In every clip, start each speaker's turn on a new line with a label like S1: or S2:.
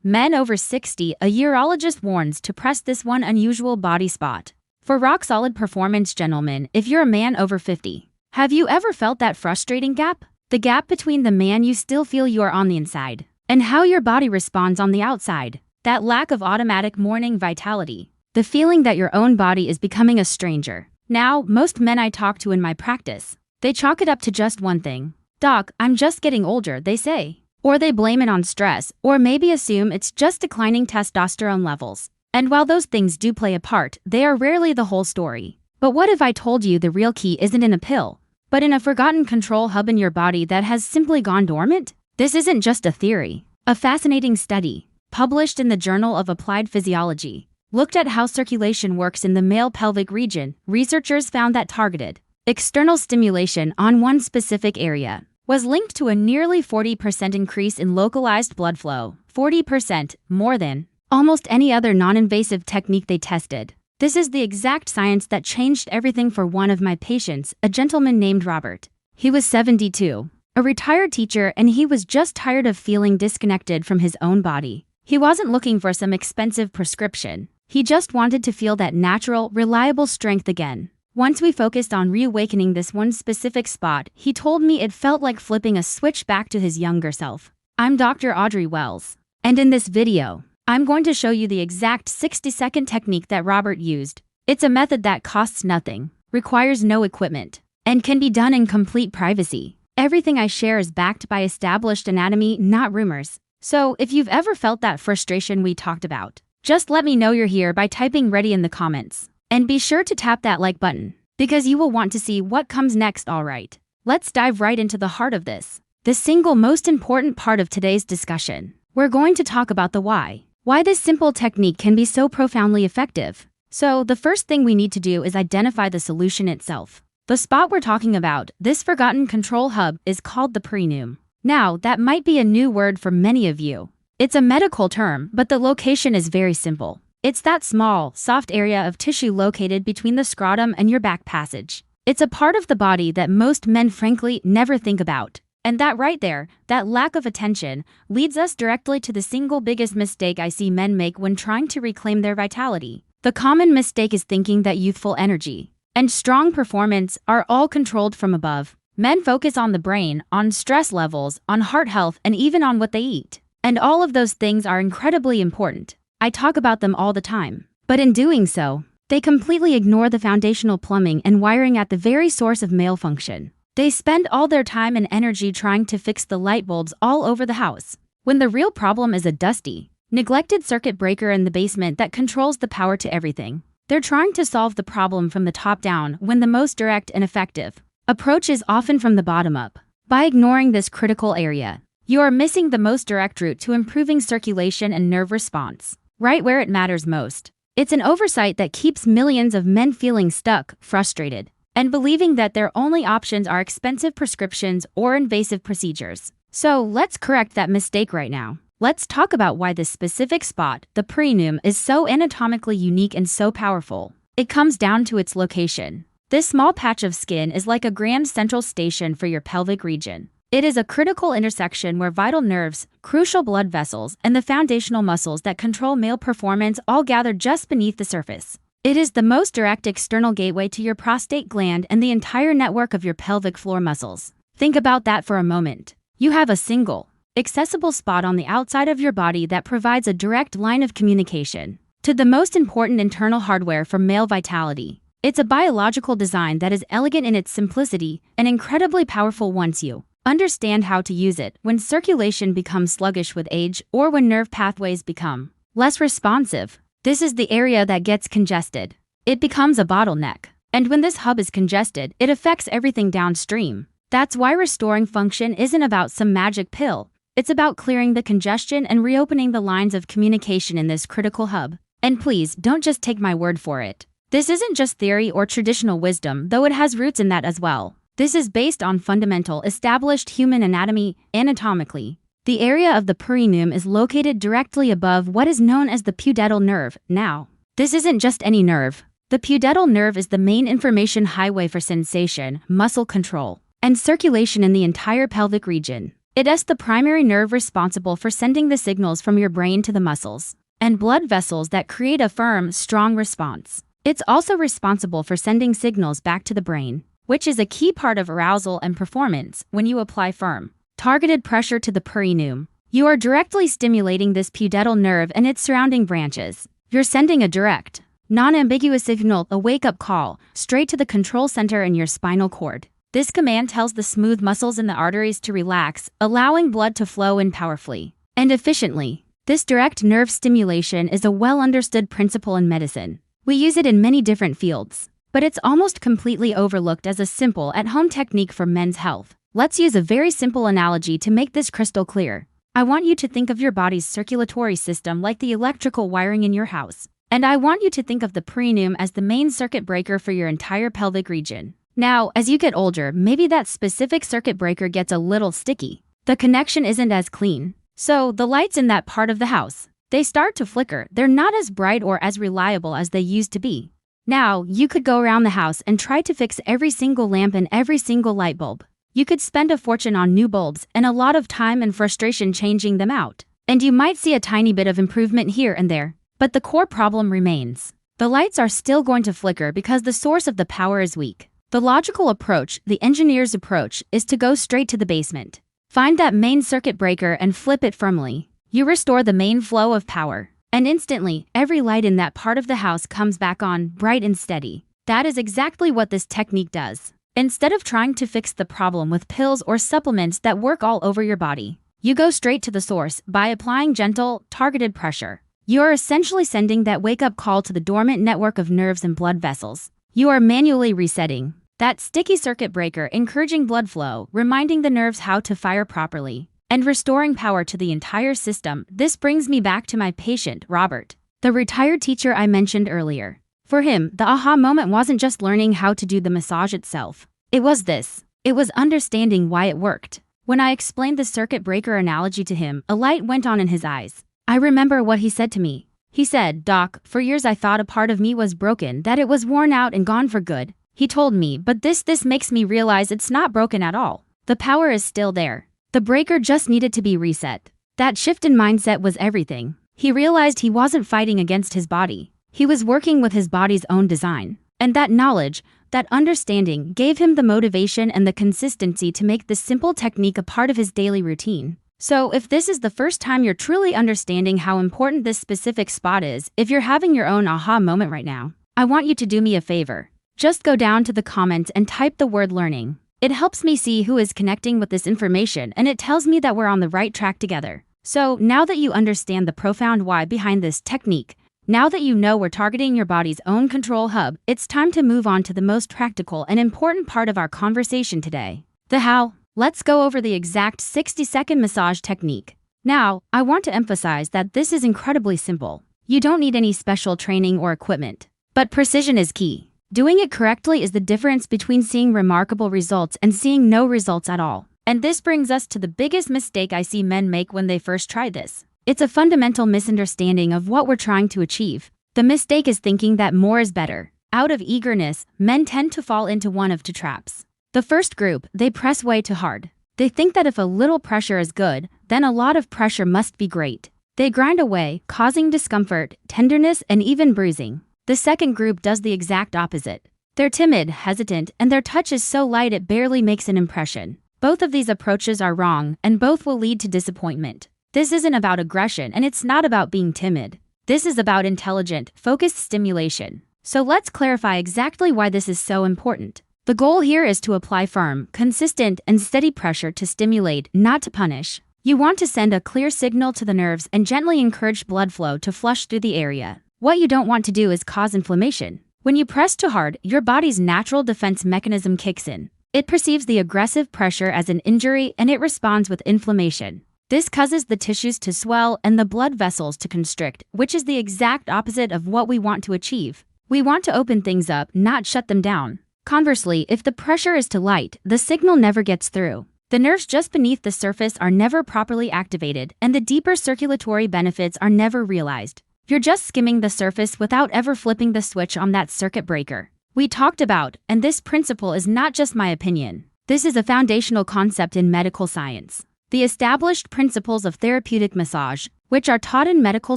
S1: Men over 60, a urologist warns to press this one unusual body spot. For rock-solid performance, gentlemen, if you're a man over 50. Have you ever felt that frustrating gap? The gap between the man you still feel you are on the inside and how your body responds on the outside. That lack of automatic morning vitality. The feeling that your own body is becoming a stranger. Now, most men I talk to in my practice, they chalk it up to just one thing. "Doc, I'm just getting older," they say. Or they blame it on stress, or maybe assume it's just declining testosterone levels. And while those things do play a part, they are rarely the whole story. But what if I told you the real key isn't in a pill, but in a forgotten control hub in your body that has simply gone dormant? This isn't just a theory. A fascinating study, published in the Journal of Applied Physiology, looked at how circulation works in the male pelvic region. Researchers found that targeted, external stimulation on one specific area was linked to a nearly 40% increase in localized blood flow, 40% more than almost any other non-invasive technique they tested. This is the exact science that changed everything for one of my patients, a gentleman named Robert. He was 72, a retired teacher, and he was just tired of feeling disconnected from his own body. He wasn't looking for some expensive prescription. He just wanted to feel that natural, reliable strength again. Once we focused on reawakening this one specific spot, he told me it felt like flipping a switch back to his younger self. I'm Dr. Audrey Wells, and in this video, I'm going to show you the exact 60-second technique that Robert used. It's a method that costs nothing, requires no equipment, and can be done in complete privacy. Everything I share is backed by established anatomy, not rumors. So if you've ever felt that frustration we talked about, just let me know you're here by typing "ready" in the comments. And be sure to tap that like button, because you will want to see what comes next. Alright, let's dive right into the heart of this, the single most important part of today's discussion. We're going to talk about the why this simple technique can be so profoundly effective. So the first thing we need to do is identify the solution itself. The spot we're talking about, this forgotten control hub, is called the perineum. Now, that might be a new word for many of you. It's a medical term, but the location is very simple. It's that small, soft area of tissue located between the scrotum and your back passage. It's a part of the body that most men frankly never think about. And that right there, that lack of attention, leads us directly to the single biggest mistake I see men make when trying to reclaim their vitality. The common mistake is thinking that youthful energy and strong performance are all controlled from above. Men focus on the brain, on stress levels, on heart health, and even on what they eat. And all of those things are incredibly important. I talk about them all the time. But in doing so, they completely ignore the foundational plumbing and wiring at the very source of male function. They spend all their time and energy trying to fix the light bulbs all over the house, when the real problem is a dusty, neglected circuit breaker in the basement that controls the power to everything. They're trying to solve the problem from the top down when the most direct and effective approach is often from the bottom up. By ignoring this critical area, you are missing the most direct route to improving circulation and nerve response, right where it matters most. It's an oversight that keeps millions of men feeling stuck, frustrated, and believing that their only options are expensive prescriptions or invasive procedures. So let's correct that mistake right now. Let's talk about why this specific spot, the perineum, is so anatomically unique and so powerful. It comes down to its location. This small patch of skin is like a grand central station for your pelvic region. It is a critical intersection where vital nerves, crucial blood vessels, and the foundational muscles that control male performance all gather just beneath the surface. It is the most direct external gateway to your prostate gland and the entire network of your pelvic floor muscles. Think about that for a moment. You have a single, accessible spot on the outside of your body that provides a direct line of communication to the most important internal hardware for male vitality. It's a biological design that is elegant in its simplicity and incredibly powerful once you understand how to use it. When circulation becomes sluggish with age or when nerve pathways become less responsive, this is the area that gets congested. It becomes a bottleneck. And when this hub is congested, it affects everything downstream. That's why restoring function isn't about some magic pill. It's about clearing the congestion and reopening the lines of communication in this critical hub. And please, don't just take my word for it. This isn't just theory or traditional wisdom, though it has roots in that as well. This is based on fundamental, established human anatomy. Anatomically, the area of the perineum is located directly above what is known as the pudendal nerve. Now, this isn't just any nerve. The pudendal nerve is the main information highway for sensation, muscle control, and circulation in the entire pelvic region. It is the primary nerve responsible for sending the signals from your brain to the muscles and blood vessels that create a firm, strong response. It's also responsible for sending signals back to the brain, which is a key part of arousal and performance. When you apply firm, targeted pressure to the perineum, you are directly stimulating this pudendal nerve and its surrounding branches. You're sending a direct, non-ambiguous signal, a wake-up call, straight to the control center in your spinal cord. This command tells the smooth muscles in the arteries to relax, allowing blood to flow in powerfully and efficiently. This direct nerve stimulation is a well-understood principle in medicine. We use it in many different fields, but it's almost completely overlooked as a simple at-home technique for men's health. Let's use a very simple analogy to make this crystal clear. I want you to think of your body's circulatory system like the electrical wiring in your house, and I want you to think of the perineum as the main circuit breaker for your entire pelvic region. Now, as you get older, maybe that specific circuit breaker gets a little sticky. The connection isn't as clean. So, the lights in that part of the house, they start to flicker. They're not as bright or as reliable as they used to be. Now, you could go around the house and try to fix every single lamp and every single light bulb. You could spend a fortune on new bulbs and a lot of time and frustration changing them out. And you might see a tiny bit of improvement here and there. But the core problem remains. The lights are still going to flicker because the source of the power is weak. The logical approach, the engineer's approach, is to go straight to the basement. Find that main circuit breaker and flip it firmly. You restore the main flow of power. And instantly, every light in that part of the house comes back on, bright and steady. That is exactly what this technique does. Instead of trying to fix the problem with pills or supplements that work all over your body, you go straight to the source by applying gentle, targeted pressure. You are essentially sending that wake-up call to the dormant network of nerves and blood vessels. You are manually resetting that sticky circuit breaker, encouraging blood flow, reminding the nerves how to fire properly, and restoring power to the entire system. This brings me back to my patient, Robert, the retired teacher I mentioned earlier. For him, the aha moment wasn't just learning how to do the massage itself. It was this. It was understanding why it worked. When I explained the circuit breaker analogy to him, a light went on in his eyes. I remember what he said to me. He said, "Doc, for years I thought a part of me was broken, that it was worn out and gone for good." He told me, but this makes me realize it's not broken at all. The power is still there. The breaker just needed to be reset. That shift in mindset was everything. He realized he wasn't fighting against his body. He was working with his body's own design. And that knowledge, that understanding, gave him the motivation and the consistency to make this simple technique a part of his daily routine. So if this is the first time you're truly understanding how important this specific spot is, if you're having your own aha moment right now, I want you to do me a favor. Just go down to the comments and type the word learning. It helps me see who is connecting with this information, and it tells me that we're on the right track together. So now that you understand the profound why behind this technique, now that you know we're targeting your body's own control hub, it's time to move on to the most practical and important part of our conversation today. The how. Let's go over the exact 60-second massage technique. Now, I want to emphasize that this is incredibly simple. You don't need any special training or equipment. But precision is key. Doing it correctly is the difference between seeing remarkable results and seeing no results at all. And this brings us to the biggest mistake I see men make when they first try this. It's a fundamental misunderstanding of what we're trying to achieve. The mistake is thinking that more is better. Out of eagerness, men tend to fall into one of two traps. The first group, they press way too hard. They think that if a little pressure is good, then a lot of pressure must be great. They grind away, causing discomfort, tenderness, and even bruising. The second group does the exact opposite. They're timid, hesitant, and their touch is so light it barely makes an impression. Both of these approaches are wrong, and both will lead to disappointment. This isn't about aggression, and it's not about being timid. This is about intelligent, focused stimulation. So let's clarify exactly why this is so important. The goal here is to apply firm, consistent, and steady pressure to stimulate, not to punish. You want to send a clear signal to the nerves and gently encourage blood flow to flush through the area. What you don't want to do is cause inflammation. When you press too hard, your body's natural defense mechanism kicks in. It perceives the aggressive pressure as an injury and it responds with inflammation. This causes the tissues to swell and the blood vessels to constrict, which is the exact opposite of what we want to achieve. We want to open things up, not shut them down. Conversely, if the pressure is too light, the signal never gets through. The nerves just beneath the surface are never properly activated, and the deeper circulatory benefits are never realized. You're just skimming the surface without ever flipping the switch on that circuit breaker we talked about, and this principle is not just my opinion. This is a foundational concept in medical science. The established principles of therapeutic massage, which are taught in medical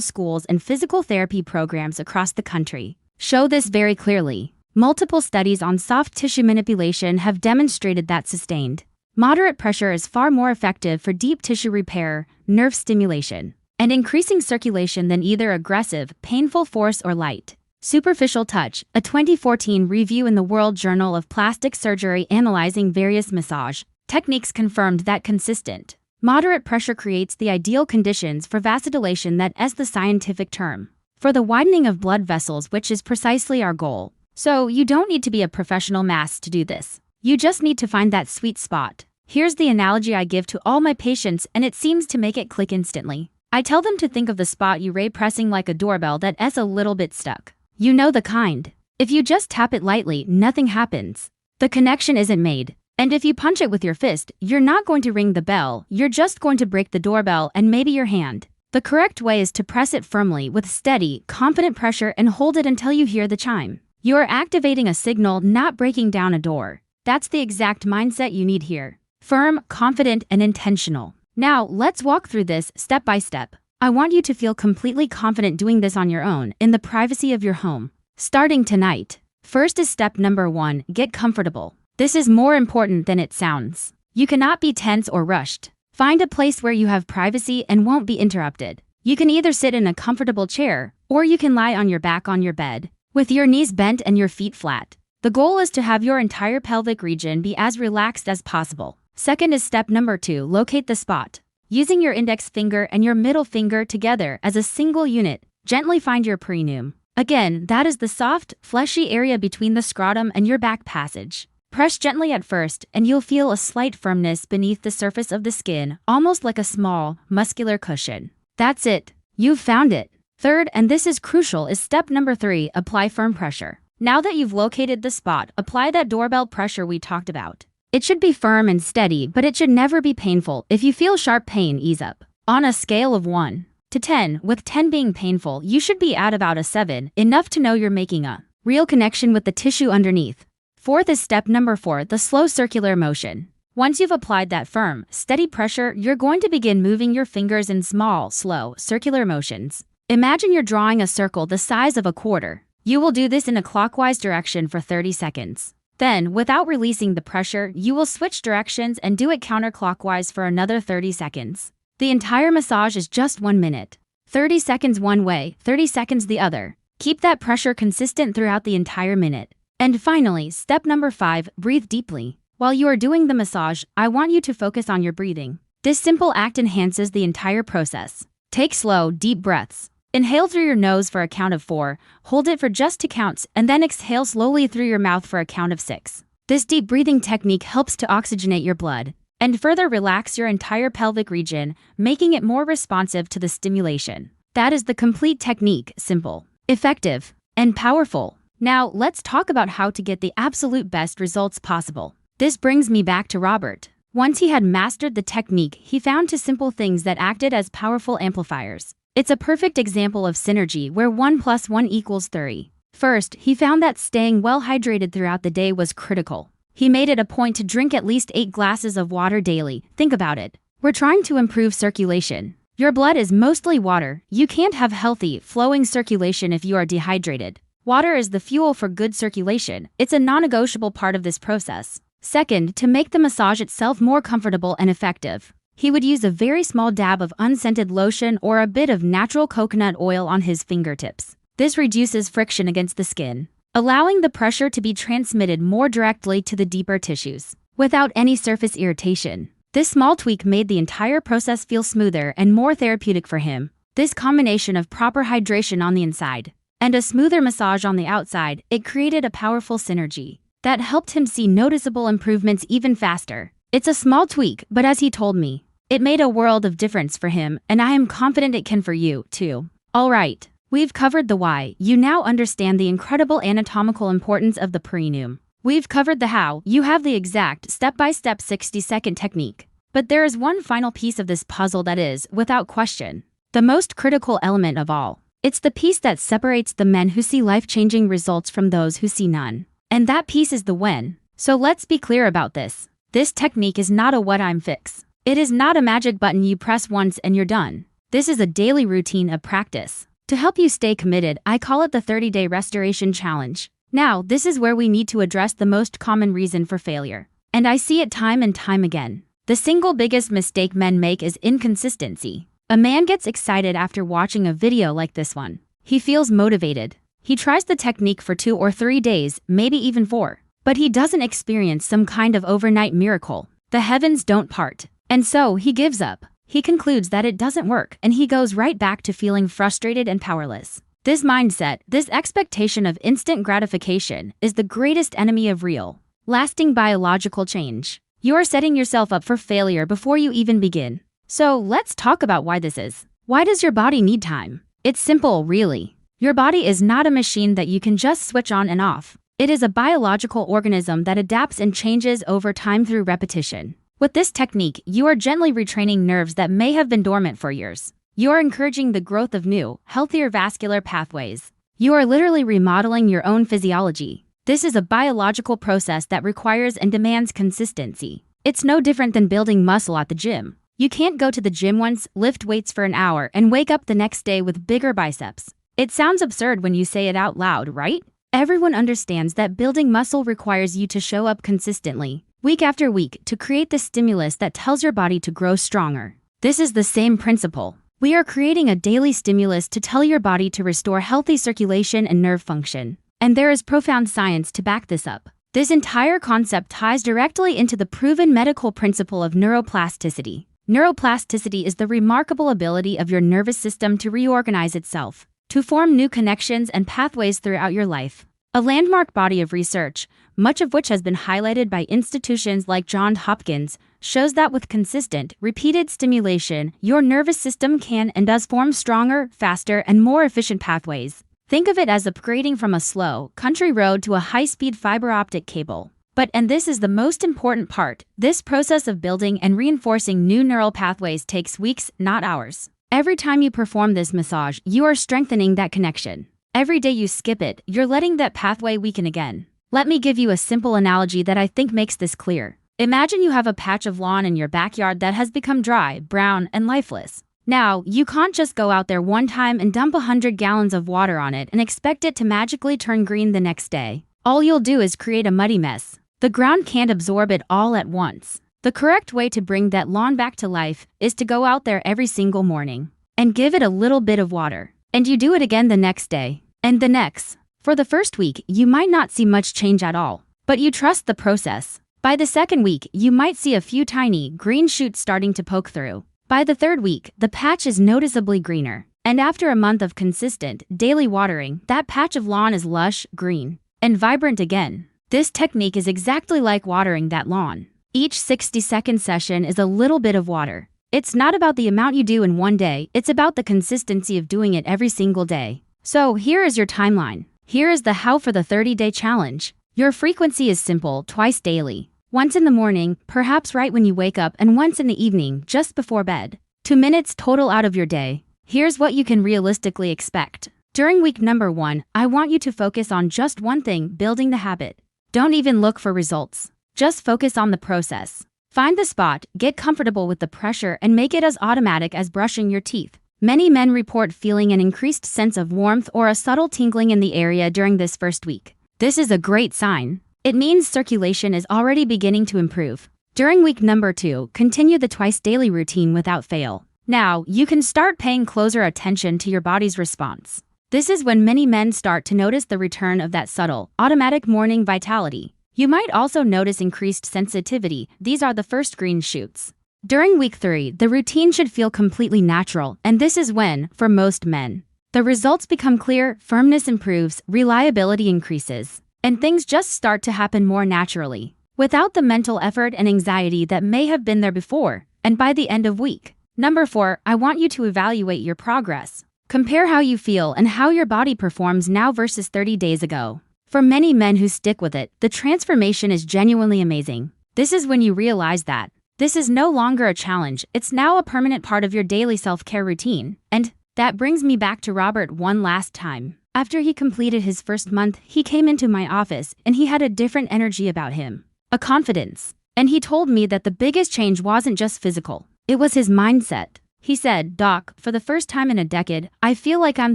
S1: schools and physical therapy programs across the country, show this very clearly. Multiple studies on soft tissue manipulation have demonstrated that sustained, moderate pressure is far more effective for deep tissue repair, nerve stimulation, and increasing circulation than either aggressive, painful force or light, superficial touch. A 2014 review in the World Journal of Plastic Surgery analyzing various massage techniques confirmed that consistent, moderate pressure creates the ideal conditions for vasodilation, that is the scientific term, for the widening of blood vessels, which is precisely our goal. So you don't need to be a professional mass to do this. You just need to find that sweet spot. Here's the analogy I give to all my patients, and it seems to make it click instantly. I tell them to think of the spot you ray pressing like a doorbell that is a little bit stuck. You know the kind. If you just tap it lightly, nothing happens. The connection isn't made. And if you punch it with your fist, you're not going to ring the bell, you're just going to break the doorbell and maybe your hand. The correct way is to press it firmly with steady, confident pressure and hold it until you hear the chime. You are activating a signal, not breaking down a door. That's the exact mindset you need here. Firm, confident, and intentional. Now, let's walk through this step by step. I want you to feel completely confident doing this on your own, in the privacy of your home. Starting tonight. First is step number 1, get comfortable. This is more important than it sounds. You cannot be tense or rushed. Find a place where you have privacy and won't be interrupted. You can either sit in a comfortable chair, or you can lie on your back on your bed, with your knees bent and your feet flat. The goal is to have your entire pelvic region be as relaxed as possible. Second is step number 2, locate the spot. Using your index finger and your middle finger together as a single unit, gently find your perineum. Again, that is the soft, fleshy area between the scrotum and your back passage. Press gently at first, and you'll feel a slight firmness beneath the surface of the skin, almost like a small, muscular cushion. That's it. You've found it. Third, and this is crucial, is step number 3, apply firm pressure. Now that you've located the spot, apply that doorbell pressure we talked about. It should be firm and steady, but it should never be painful. If you feel sharp pain, ease up. On a scale of 1 to 10, with 10 being painful, you should be at about a 7, enough to know you're making a real connection with the tissue underneath. Fourth is step number 4, the slow circular motion. Once you've applied that firm, steady pressure, you're going to begin moving your fingers in small, slow, circular motions. Imagine you're drawing a circle the size of a quarter. You will do this in a clockwise direction for 30 seconds. Then, without releasing the pressure, you will switch directions and do it counterclockwise for another 30 seconds. The entire massage is just 1 minute. 30 seconds one way, 30 seconds the other. Keep that pressure consistent throughout the entire minute. And finally, step number 5, breathe deeply. While you are doing the massage, I want you to focus on your breathing. This simple act enhances the entire process. Take slow, deep breaths. Inhale through your nose for a count of 4, hold it for just 2 counts, and then exhale slowly through your mouth for a count of 6. This deep breathing technique helps to oxygenate your blood and further relax your entire pelvic region, making it more responsive to the stimulation. That is the complete technique, simple, effective, and powerful. Now, let's talk about how to get the absolute best results possible. This brings me back to Robert. Once he had mastered the technique, he found 2 simple things that acted as powerful amplifiers. It's a perfect example of synergy where 1 + 1 = 3. First, he found that staying well hydrated throughout the day was critical. He made it a point to drink at least 8 glasses of water daily. Think about it. We're trying to improve circulation. Your blood is mostly water. You can't have healthy, flowing circulation if you are dehydrated. Water is the fuel for good circulation. It's a non-negotiable part of this process. Second, to make the massage itself more comfortable and effective, he would use a very small dab of unscented lotion or a bit of natural coconut oil on his fingertips. This reduces friction against the skin, allowing the pressure to be transmitted more directly to the deeper tissues, without any surface irritation. This small tweak made the entire process feel smoother and more therapeutic for him. This combination of proper hydration on the inside and a smoother massage on the outside, it created a powerful synergy that helped him see noticeable improvements even faster. It's a small tweak, but as he told me, it made a world of difference for him, and I am confident it can for you, too. Alright, we've covered the why. You now understand the incredible anatomical importance of the perineum. We've covered the how. You have the exact step-by-step 60-second technique. But there is one final piece of this puzzle that is, without question, the most critical element of all. It's the piece that separates the men who see life-changing results from those who see none. And that piece is the when. So let's be clear about this. This technique is not a one-time fix. It is not a magic button you press once and you're done. This is a daily routine of practice. To help you stay committed, I call it the 30-day restoration challenge. Now, this is where we need to address the most common reason for failure. And I see it time and time again. The single biggest mistake men make is inconsistency. A man gets excited after watching a video like this one. He feels motivated. He tries the technique for 2 or 3 days, maybe even 4. But he doesn't experience some kind of overnight miracle. The heavens don't part. And so he gives up. He concludes that it doesn't work, and he goes right back to feeling frustrated and powerless. This mindset, this expectation of instant gratification, is the greatest enemy of real, lasting biological change. You are setting yourself up for failure before you even begin. So let's talk about why this is. Why does your body need time? It's simple, really. Your body is not a machine that you can just switch on and off. It is a biological organism that adapts and changes over time through repetition. With this technique, you are gently retraining nerves that may have been dormant for years. You are encouraging the growth of new, healthier vascular pathways. You are literally remodeling your own physiology. This is a biological process that requires and demands consistency. It's no different than building muscle at the gym. You can't go to the gym once, lift weights for an hour, and wake up the next day with bigger biceps. It sounds absurd when you say it out loud, right? Everyone understands that building muscle requires you to show up consistently, week after week, to create the stimulus that tells your body to grow stronger. This is the same principle. We are creating a daily stimulus to tell your body to restore healthy circulation and nerve function. And there is profound science to back this up. This entire concept ties directly into the proven medical principle of neuroplasticity. Neuroplasticity is the remarkable ability of your nervous system to reorganize itself, to form new connections and pathways throughout your life. A landmark body of research, much of which has been highlighted by institutions like Johns Hopkins, shows that with consistent, repeated stimulation, your nervous system can and does form stronger, faster, and more efficient pathways. Think of it as upgrading from a slow, country road to a high-speed fiber optic cable. But, and this is the most important part, this process of building and reinforcing new neural pathways takes weeks, not hours. Every time you perform this massage, you are strengthening that connection. Every day you skip it, you're letting that pathway weaken again. Let me give you a simple analogy that I think makes this clear. Imagine you have a patch of lawn in your backyard that has become dry, brown, and lifeless. Now, you can't just go out there one time and dump 100 gallons of water on it and expect it to magically turn green the next day. All you'll do is create a muddy mess. The ground can't absorb it all at once. The correct way to bring that lawn back to life is to go out there every single morning and give it a little bit of water. And you do it again the next day, and the next. For the first week, you might not see much change at all, but you trust the process. By the second week, you might see a few tiny, green shoots starting to poke through. By the third week, the patch is noticeably greener. And after a month of consistent, daily watering, that patch of lawn is lush, green, and vibrant again. This technique is exactly like watering that lawn. Each 60-second session is a little bit of water. It's not about the amount you do in one day, it's about the consistency of doing it every single day. So here is your timeline. Here is the how for the 30-day challenge. Your frequency is simple, twice daily. Once in the morning, perhaps right when you wake up, and once in the evening, just before bed. 2 minutes total out of your day. Here's what you can realistically expect. During week number 1, I want you to focus on just one thing, building the habit. Don't even look for results. Just focus on the process. Find the spot, get comfortable with the pressure, and make it as automatic as brushing your teeth. Many men report feeling an increased sense of warmth or a subtle tingling in the area during this first week. This is a great sign. It means circulation is already beginning to improve. During week number 2, continue the twice daily routine without fail. Now, you can start paying closer attention to your body's response. This is when many men start to notice the return of that subtle, automatic morning vitality. You might also notice increased sensitivity. These are the first green shoots. During week 3, the routine should feel completely natural, and this is when, for most men, the results become clear, firmness improves, reliability increases, and things just start to happen more naturally, without the mental effort and anxiety that may have been there before. And by the end of week number 4, I want you to evaluate your progress. Compare how you feel and how your body performs now versus 30 days ago. For many men who stick with it, the transformation is genuinely amazing. This is when you realize that this is no longer a challenge, it's now a permanent part of your daily self-care routine. And that brings me back to Robert one last time. After he completed his first month, he came into my office and he had a different energy about him. A confidence. And he told me that the biggest change wasn't just physical. It was his mindset. He said, "Doc, for the first time in a decade, I feel like I'm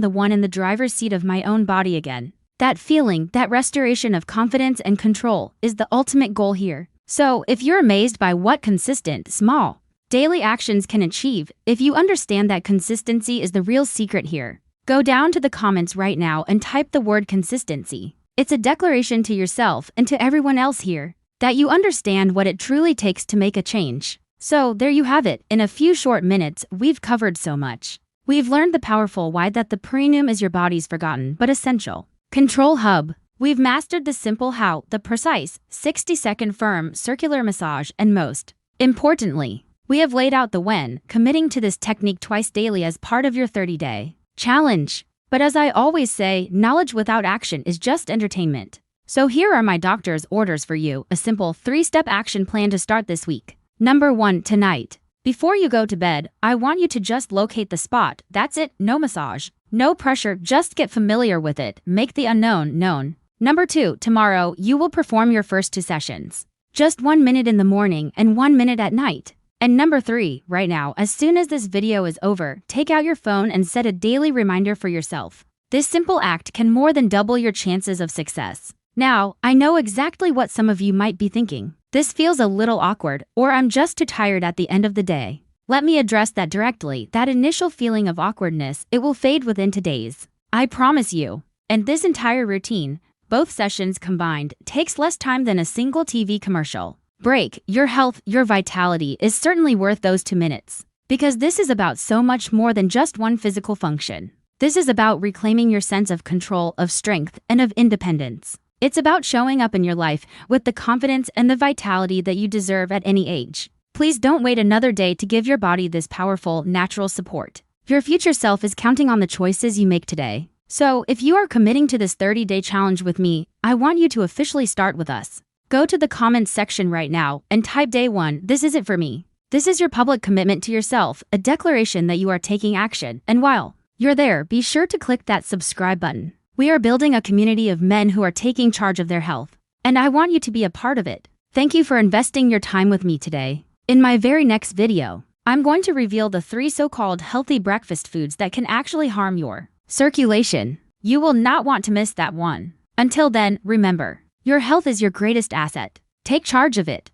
S1: the one in the driver's seat of my own body again." That feeling, that restoration of confidence and control, is the ultimate goal here. So, if you're amazed by what consistent, small, daily actions can achieve, if you understand that consistency is the real secret here, go down to the comments right now and type the word consistency. It's a declaration to yourself and to everyone else here that you understand what it truly takes to make a change. So, there you have it. In a few short minutes, we've covered so much. We've learned the powerful why that the perineum is your body's forgotten but essential control hub. We've mastered the simple how, the precise 60-second firm circular massage, and most importantly, we have laid out the when, committing to this technique twice daily as part of your 30-day challenge. But as I always say, knowledge without action is just entertainment. So here are my doctor's orders for you, a simple 3-step action plan to start this week. Number 1, tonight. Before you go to bed, I want you to just locate the spot. That's it, no massage, no pressure, just get familiar with it, make the unknown known. Number 2, tomorrow, you will perform your first 2 sessions. Just 1 minute in the morning and 1 minute at night. And number 3, right now, as soon as this video is over, take out your phone and set a daily reminder for yourself. This simple act can more than double your chances of success. Now, I know exactly what some of you might be thinking. This feels a little awkward, or I'm just too tired at the end of the day. Let me address that directly. That initial feeling of awkwardness, it will fade within 2 days. I promise you. And this entire routine, both sessions combined, takes less time than a single TV commercial break. Your health, your vitality is certainly worth those 2 minutes. Because this is about so much more than just one physical function. This is about reclaiming your sense of control, of strength, and of independence. It's about showing up in your life with the confidence and the vitality that you deserve at any age. Please don't wait another day to give your body this powerful, natural support. Your future self is counting on the choices you make today. So, if you are committing to this 30-day challenge with me, I want you to officially start with us. Go to the comments section right now and type day 1, this is it for me. This is your public commitment to yourself, a declaration that you are taking action. And while you're there, be sure to click that subscribe button. We are building a community of men who are taking charge of their health, and I want you to be a part of it. Thank you for investing your time with me today. In my very next video, I'm going to reveal the 3 so-called healthy breakfast foods that can actually harm your circulation. You will not want to miss that one. Until then, remember, your health is your greatest asset. Take charge of it.